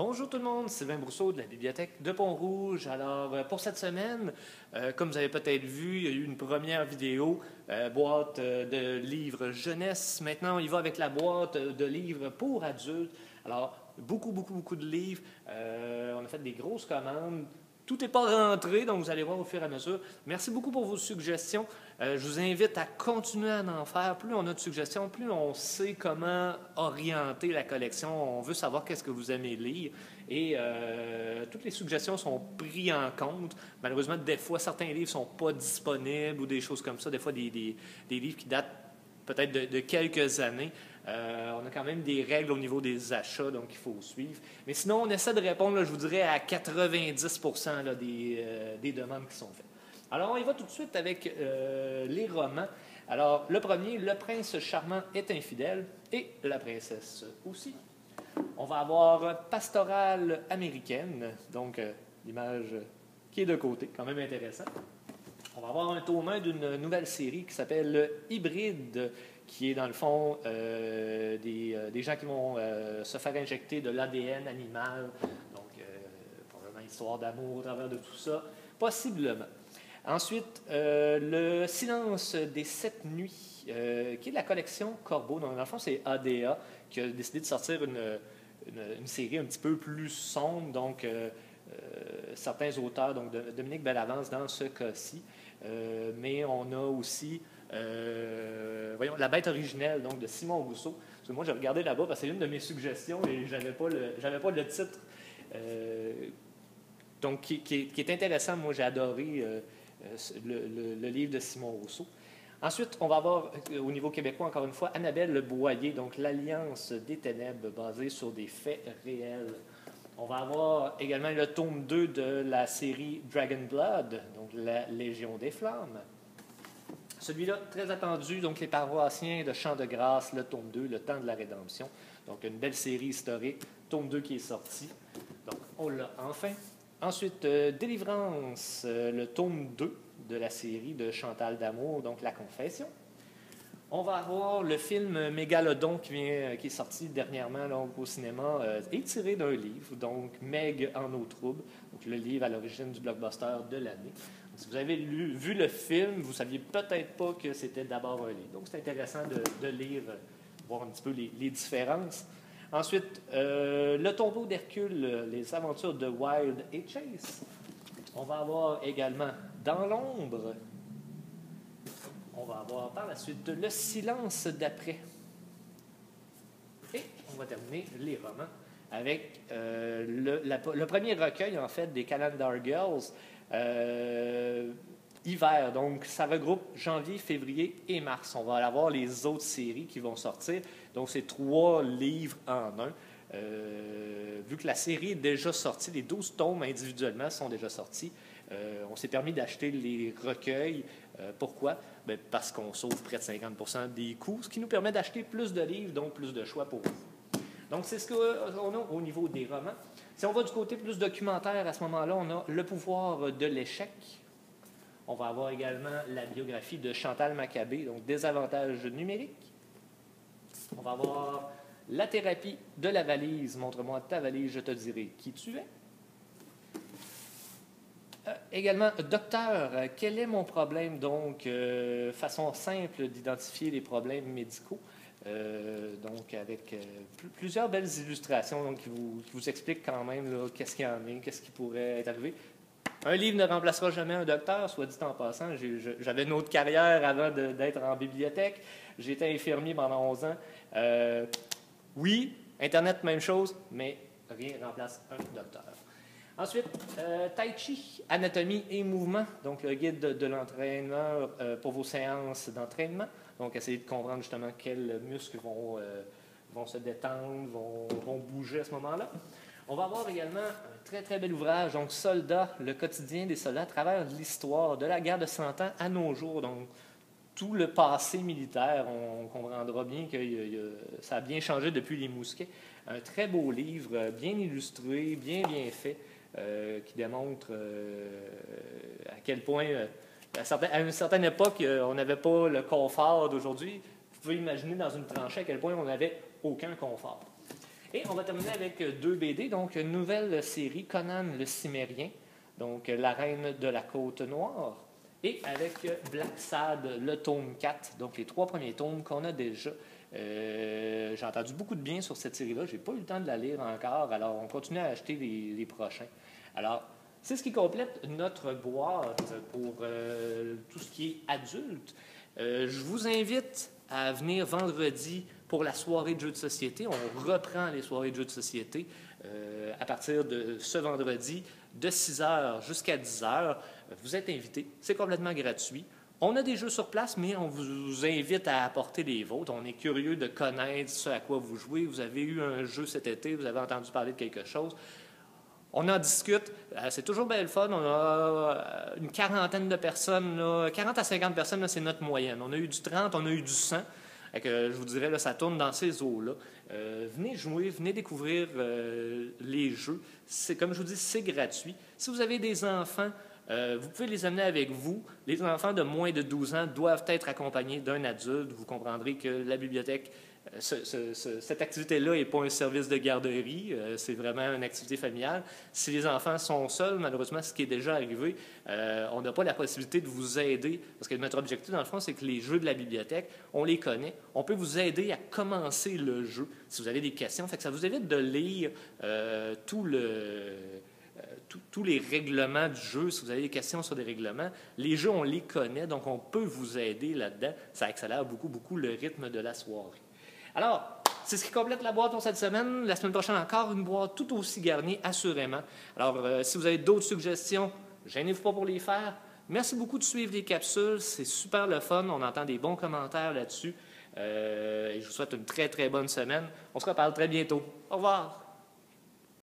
Bonjour tout le monde, Sylvain Brousseau de la Bibliothèque de Pont-Rouge. Alors, pour cette semaine, comme vous avez peut-être vu, il y a eu une première vidéo, boîte de livres jeunesse. Maintenant, on y va avec la boîte de livres pour adultes. Alors, beaucoup de livres. On a fait des grosses commandes. Tout n'est pas rentré, donc vous allez voir au fur et à mesure. Merci beaucoup pour vos suggestions. Je vous invite à continuer à en faire. Plus on a de suggestions, plus on sait comment orienter la collection. On veut savoir qu'est-ce que vous aimez lire. Et toutes les suggestions sont prises en compte. Malheureusement, des fois, certains livres ne sont pas disponibles ou des choses comme ça. Des fois, des livres qui datent peut-être de quelques années. On a quand même des règles au niveau des achats, donc il faut suivre. Mais sinon, on essaie de répondre, là, je vous dirais, à 90% là, des demandes qui sont faites. Alors, on y va tout de suite avec les romans. Alors, le premier, Le prince charmant est infidèle et La princesse aussi. On va avoir Pastorale américaine, donc l'image qui est de côté, quand même intéressant. On va avoir un tome 1 d'une nouvelle série qui s'appelle Hybride, qui est dans le fond des gens qui vont se faire injecter de l'ADN animal. Donc, probablement histoire d'amour au travers de tout ça, possiblement. Ensuite, Le silence des 7 nuits, qui est de la collection Corbeau. Donc, dans le fond, c'est ADA qui a décidé de sortir une série un petit peu plus sombre. Donc, certains auteurs, donc Dominique Bellavance dans ce cas-ci. Mais on a aussi, voyons, La bête originelle, donc de Simon Rousseau. Parce que moi, j'ai regardé là-bas parce que c'est une de mes suggestions et je n'avais pas le titre. Donc, qui est intéressant. Moi, j'ai adoré le livre de Simon Rousseau. Ensuite, on va avoir, au niveau québécois, encore une fois, Annabelle Le Boyer, donc L'Alliance des ténèbres, basée sur des faits réels. On va avoir également le tome 2 de la série Dragon Blood, donc La Légion des Flammes. Celui-là, très attendu, donc Les paroissiens de Champ de Grâce, le tome 2, Le temps de la rédemption. Donc une belle série historique, tome 2 qui est sorti. Donc on l'a enfin. Ensuite, Délivrance, le tome 2 de la série de Chantal Damour, donc La Confession. On va avoir le film Mégalodon qui est sorti dernièrement donc, au cinéma et tiré d'un livre, donc Meg en eau trouble, donc le livre à l'origine du blockbuster de l'année. Si vous avez vu le film, vous ne saviez peut-être pas que c'était d'abord un livre. Donc c'est intéressant de lire, voir un petit peu les différences. Ensuite, Le tombeau d'Hercule, les aventures de Wild et Chase. On va avoir également Dans l'ombre. On va avoir par la suite Le silence d'après. Et on va terminer les romans avec le premier recueil, en fait, des Calendar Girls, hiver. Donc, ça regroupe janvier, février et mars. On va avoir les autres séries qui vont sortir. Donc, c'est 3 livres en un. Vu que la série est déjà sortie, les 12 tomes individuellement sont déjà sortis, on s'est permis d'acheter les recueils. Pourquoi? Bien, parce qu'on sauve près de 50% des coûts, ce qui nous permet d'acheter plus de livres, donc plus de choix pour vous. Donc, c'est ce qu'on a au niveau des romans. Si on va du côté plus documentaire, à ce moment-là, on a Le pouvoir de l'échec. On va avoir également la biographie de Chantal Maccabé, donc Désavantages numériques. On va avoir La thérapie de la valise. Montre-moi ta valise, je te dirai qui tu es. Également, Docteur, quel est mon problème? Donc, façon simple d'identifier les problèmes médicaux. Donc, avec plusieurs belles illustrations donc, qui vous expliquent quand même là, qu'est-ce qu'il y en a, qu'est-ce qui pourrait être arrivé. Un livre ne remplacera jamais un docteur, soit dit en passant. J'avais une autre carrière avant d'être en bibliothèque. J'ai été infirmier pendant 11 ans. Oui, Internet, même chose, mais rien ne remplace un docteur. Ensuite, Tai Chi, anatomie et mouvement, donc le guide de l'entraîneur pour vos séances d'entraînement. Donc, essayez de comprendre justement quels muscles vont se détendre, vont bouger à ce moment-là. On va avoir également un très bel ouvrage, donc Soldats, le quotidien des soldats à travers l'histoire de la guerre de 100 ans à nos jours. Donc, tout le passé militaire, on comprendra bien que ça a bien changé depuis les mousquets. Un très beau livre, bien illustré, bien fait. Qui démontre à quel point, à une certaine époque, on n'avait pas le confort d'aujourd'hui. Vous pouvez imaginer dans une tranchée à quel point on n'avait aucun confort. Et on va terminer avec 2 BD, donc une nouvelle série, Conan le Cimérien, donc la reine de la Côte Noire, et avec Black Sad, le tome 4, donc les 3 premiers tomes qu'on a déjà. J'ai entendu beaucoup de bien sur cette série-là, j'ai pas eu le temps de la lire encore, alors on continue à acheter les prochains. Alors, c'est ce qui complète notre boîte pour tout ce qui est adulte. Je vous invite à venir vendredi pour la soirée de jeux de société. On reprend les soirées de jeux de société à partir de ce vendredi, de 6h jusqu'à 10h. Vous êtes invités, c'est complètement gratuit. On a des jeux sur place, mais on vous invite à apporter les vôtres. On est curieux de connaître ce à quoi vous jouez. Vous avez eu un jeu cet été, vous avez entendu parler de quelque chose. On en discute, c'est toujours bien le fun. On a une quarantaine de personnes, là, 40 à 50 personnes, c'est notre moyenne. On a eu du 30, on a eu du 100. Je vous dirais, là, ça tourne dans ces eaux-là. Venez jouer, venez découvrir les jeux. Comme je vous dis, c'est gratuit. Si vous avez des enfants, vous pouvez les amener avec vous. Les enfants de moins de 12 ans doivent être accompagnés d'un adulte. Vous comprendrez que la bibliothèque, cette activité-là n'est pas un service de garderie, c'est vraiment une activité familiale. Si les enfants sont seuls, malheureusement, ce qui est déjà arrivé, on n'a pas la possibilité de vous aider, parce que notre objectif, dans le fond, c'est que les jeux de la bibliothèque, on les connaît, on peut vous aider à commencer le jeu, si vous avez des questions. Fait que ça vous évite de lire tous les règlements du jeu, si vous avez des questions sur des règlements. Les jeux, on les connaît, donc on peut vous aider là-dedans. Ça accélère beaucoup, beaucoup le rythme de la soirée. Alors, c'est ce qui complète la boîte pour cette semaine. La semaine prochaine, encore une boîte tout aussi garnie, assurément. Alors, si vous avez d'autres suggestions, gênez-vous pas pour les faire. Merci beaucoup de suivre les capsules. C'est super le fun. On entend des bons commentaires là-dessus. Et je vous souhaite une très, très bonne semaine. On se reparle très bientôt. Au revoir.